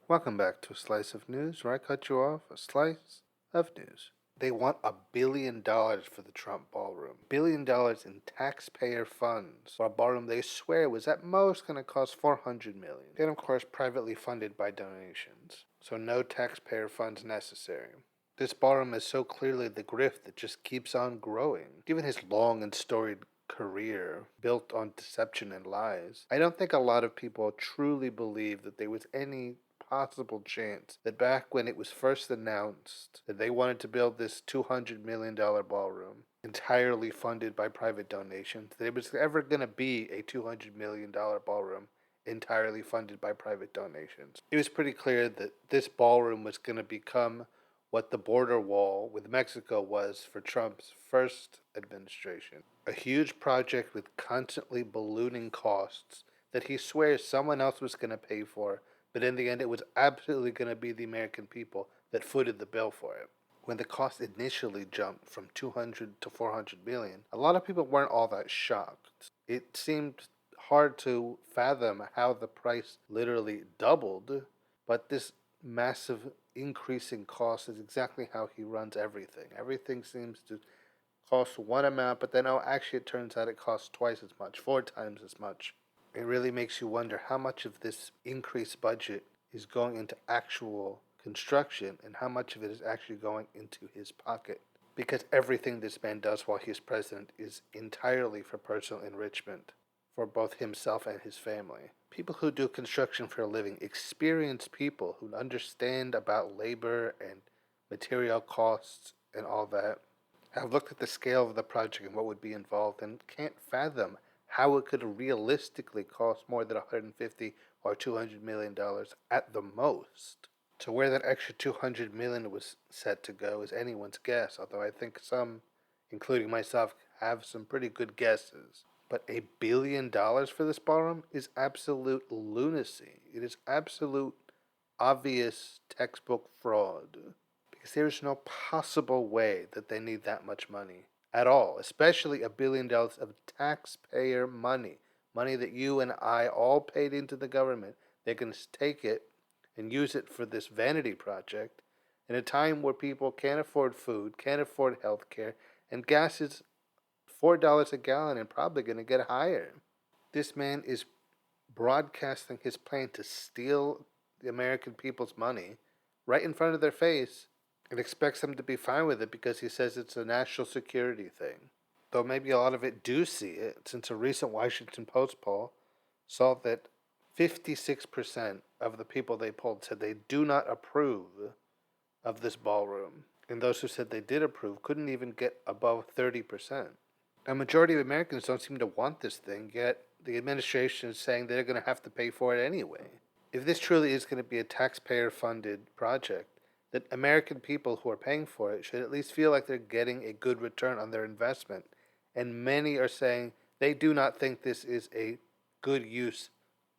Welcome back to a slice of news where I cut you off a slice of news. They want $1 billion for the Trump ballroom. $1 billion in taxpayer funds for a ballroom they swear was at most going to cost $400 million. And of course, privately funded by donations. So no taxpayer funds necessary. This ballroom is so clearly the grift that just keeps on growing. Given his long and storied career built on deception and lies, I don't think a lot of people truly believe that there was any possible chance that back when it was first announced that they wanted to build this $200 million ballroom entirely funded by private donations, that it was ever going to be a $200 million ballroom entirely funded by private donations. It was pretty clear that this ballroom was going to become what the border wall with Mexico was for Trump's first administration. A huge project with constantly ballooning costs that he swears someone else was going to pay for, but in the end it was absolutely going to be the American people that footed the bill for it. When the cost initially jumped from 200 to 400 million, a lot of people weren't all that shocked. It seemed hard to fathom how the price literally doubled, but this massive increase in cost is exactly how he runs everything. Everything seems to cost one amount, but then actually it turns out it costs twice as much, 4 times as much. It really makes you wonder how much of this increased budget is going into actual construction and how much of it is actually going into his pocket. Because everything this man does while he's president is entirely for personal enrichment for both himself and his family. People who do construction for a living, experienced people who understand about labor and material costs and all that, have looked at the scale of the project and what would be involved and can't fathom how it could realistically cost more than $150 or $200 million at the most. So where that extra $200 million was set to go is anyone's guess, although I think some, including myself, have some pretty good guesses. But $1 billion for this ballroom is absolute lunacy. It is absolute, obvious textbook fraud. Because there is no possible way that they need that much money at all, especially $1 billion of taxpayer money, money that you and I all paid into the government. They can take it and use it for this vanity project in a time where people can't afford food, can't afford health care, and gas is $4 a gallon and probably going to get higher. This man is broadcasting his plan to steal the American people's money right in front of their face and expects them to be fine with it because he says it's a national security thing. Though maybe a lot of it do see it, since a recent Washington Post poll saw that 56% of the people they polled said they do not approve of this ballroom. And those who said they did approve couldn't even get above 30%. A majority of Americans don't seem to want this thing, yet the administration is saying they're going to have to pay for it anyway. If this truly is going to be a taxpayer-funded project, that American people who are paying for it should at least feel like they're getting a good return on their investment. And many are saying they do not think this is a good use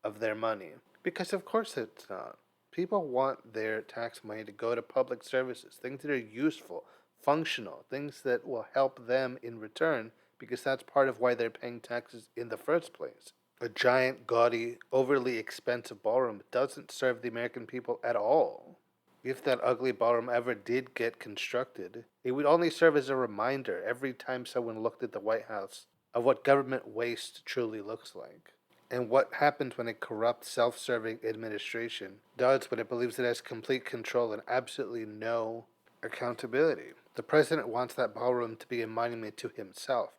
of their money. Because of course it's not. People want their tax money to go to public services, things that are useful, functional, things that will help them in return, because that's part of why they're paying taxes in the first place. A giant, gaudy, overly expensive ballroom doesn't serve the American people at all. If that ugly ballroom ever did get constructed, it would only serve as a reminder every time someone looked at the White House of what government waste truly looks like. And what happens when a corrupt, self-serving administration does when it believes it has complete control and absolutely no accountability. The president wants that ballroom to be a monument to himself.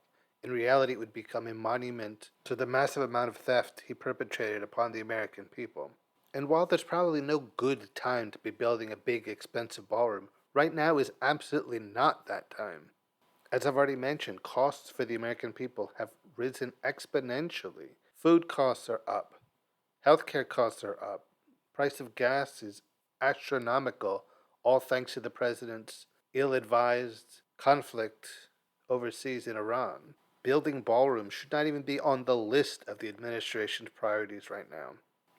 In reality, it would become a monument to the massive amount of theft he perpetrated upon the American people. And while there's probably no good time to be building a big, expensive ballroom, right now is absolutely not that time. As I've already mentioned, costs for the American people have risen exponentially. Food costs are up. Healthcare costs are up. Price of gas is astronomical, all thanks to the president's ill-advised conflict overseas in Iran. Building ballrooms should not even be on the list of the administration's priorities right now.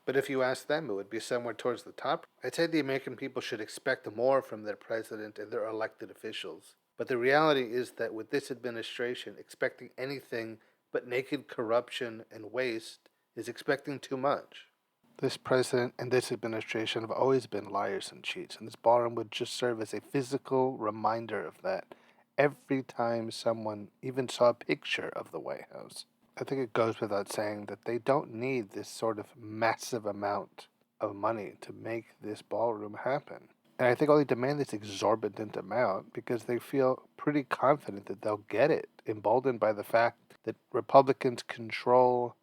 But if you ask them, it would be somewhere towards the top. I'd say the American people should expect more from their president and their elected officials. But the reality is that with this administration, expecting anything but naked corruption and waste is expecting too much. This president and this administration have always been liars and cheats, and this ballroom would just serve as a physical reminder of that every time someone even saw a picture of the White House. I think it goes without saying that they don't need this sort of massive amount of money to make this ballroom happen. And I think all they demand this exorbitant amount because they feel pretty confident that they'll get it, emboldened by the fact that Republicans control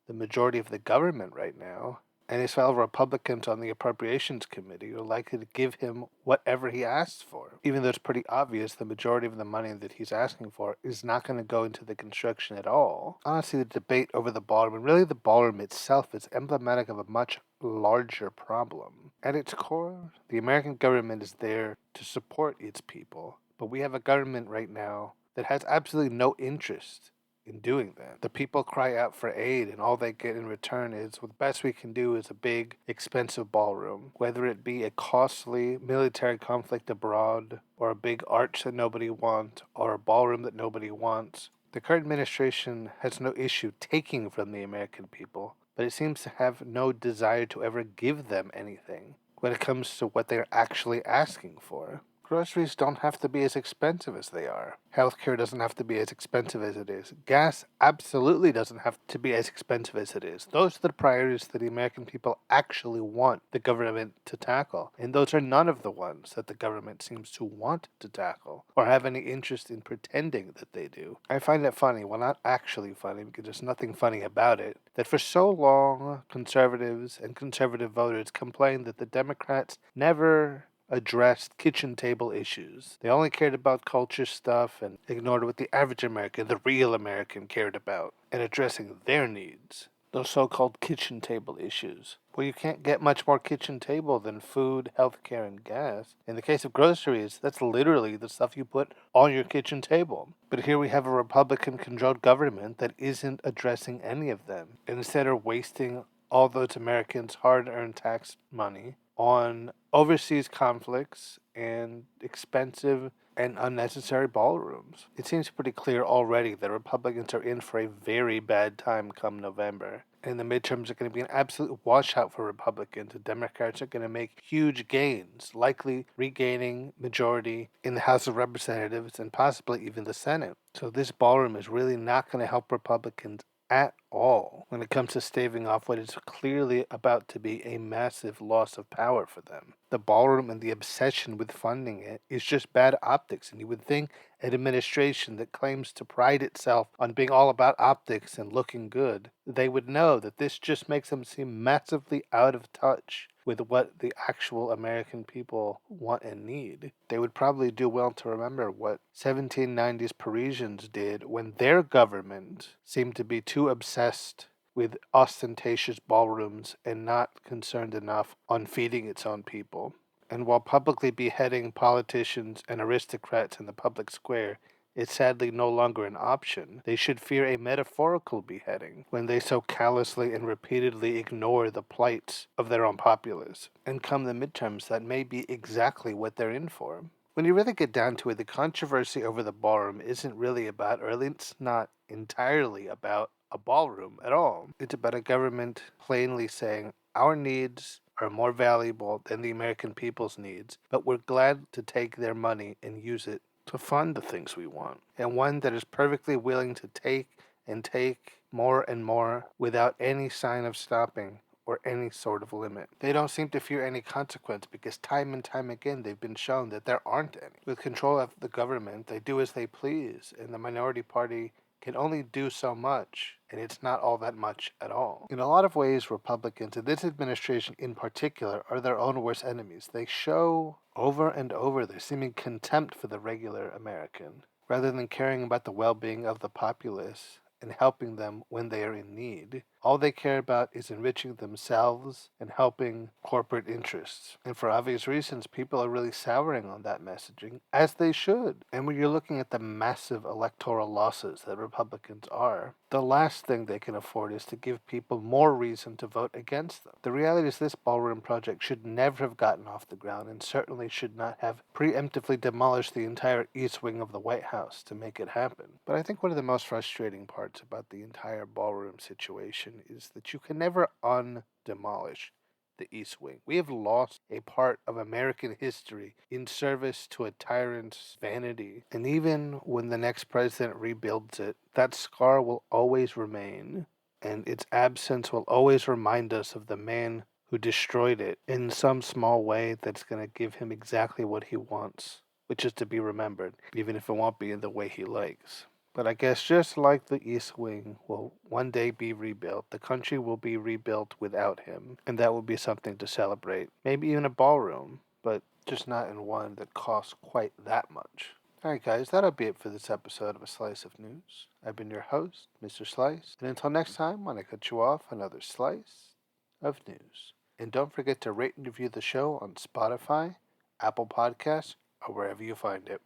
the majority of the government right now, and his fellow Republicans on the Appropriations Committee are likely to give him whatever he asks for. Even though it's pretty obvious the majority of the money that he's asking for is not going to go into the construction at all. Honestly, the debate over the ballroom, and really the ballroom itself, is emblematic of a much larger problem. At its core, the American government is there to support its people, but we have a government right now that has absolutely no interest in doing that. The people cry out for aid, and all they get in return is, well, the best we can do is a big, expensive ballroom, whether it be a costly military conflict abroad, or a big arch that nobody wants, or a ballroom that nobody wants. The current administration has no issue taking from the American people, but it seems to have no desire to ever give them anything when it comes to what they're actually asking for. Groceries don't have to be as expensive as they are. Healthcare doesn't have to be as expensive as it is. Gas absolutely doesn't have to be as expensive as it is. Those are the priorities that the American people actually want the government to tackle. And those are none of the ones that the government seems to want to tackle or have any interest in pretending that they do. I find it funny, well, not actually funny because there's nothing funny about it, that for so long conservatives and conservative voters complained that the Democrats never addressed kitchen table issues. They only cared about culture stuff and ignored what the average American, the real American, cared about and addressing their needs. Those so-called kitchen table issues. Well, you can't get much more kitchen table than food, healthcare, and gas. In the case of groceries, that's literally the stuff you put on your kitchen table. But here we have a Republican-controlled government that isn't addressing any of them. And instead of wasting all those Americans' hard-earned tax money on overseas conflicts and expensive and unnecessary ballrooms. It seems pretty clear already that Republicans are in for a very bad time come November. And the midterms are going to be an absolute washout for Republicans. The Democrats are going to make huge gains, likely regaining majority in the House of Representatives and possibly even the Senate. So this ballroom is really not going to help Republicans at all when it comes to staving off what is clearly about to be a massive loss of power for them. The ballroom and the obsession with funding it is just bad optics, and you would think an administration that claims to pride itself on being all about optics and looking good, they would know that this just makes them seem massively out of touch with what the actual American people want and need. They would probably do well to remember what 1790s Parisians did when their government seemed to be too obsessed with ostentatious ballrooms and not concerned enough on feeding its own people. And while publicly beheading politicians and aristocrats in the public square is sadly no longer an option, they should fear a metaphorical beheading when they so callously and repeatedly ignore the plights of their own populace. And come the midterms, that may be exactly what they're in for. When you really get down to it, the controversy over the ballroom isn't really about, or at least not entirely about, a ballroom at all. It's about a government plainly saying, our needs are more valuable than the American people's needs, but we're glad to take their money and use it to fund the things we want, and one that is perfectly willing to take and take more and more without any sign of stopping or any sort of limit. They don't seem to fear any consequence because time and time again they've been shown that there aren't any. With control of the government, they do as they please, and the minority party can only do so much, and it's not all that much at all. In a lot of ways, Republicans, and this administration in particular, are their own worst enemies. They show over and over their seeming contempt for the regular American, rather than caring about the well-being of the populace and helping them when they are in need. All they care about is enriching themselves and helping corporate interests. And for obvious reasons, people are really souring on that messaging, as they should. And when you're looking at the massive electoral losses that Republicans are, the last thing they can afford is to give people more reason to vote against them. The reality is this ballroom project should never have gotten off the ground and certainly should not have preemptively demolished the entire east wing of the White House to make it happen. But I think one of the most frustrating parts about the entire ballroom situation question is that you can never undemolish the East Wing. We have lost a part of American history in service to a tyrant's vanity. And even when the next president rebuilds it, that scar will always remain, and its absence will always remind us of the man who destroyed it in some small way that's going to give him exactly what he wants, which is to be remembered, even if it won't be in the way he likes. But I guess just like the East Wing will one day be rebuilt, the country will be rebuilt without him, and that will be something to celebrate. Maybe even a ballroom, but just not in one that costs quite that much. Alright guys, that'll be it for this episode of A Slice of News. I've been your host, Mr. Slice, and until next time, when I cut you off, another slice of news. And don't forget to rate and review the show on Spotify, Apple Podcasts, or wherever you find it.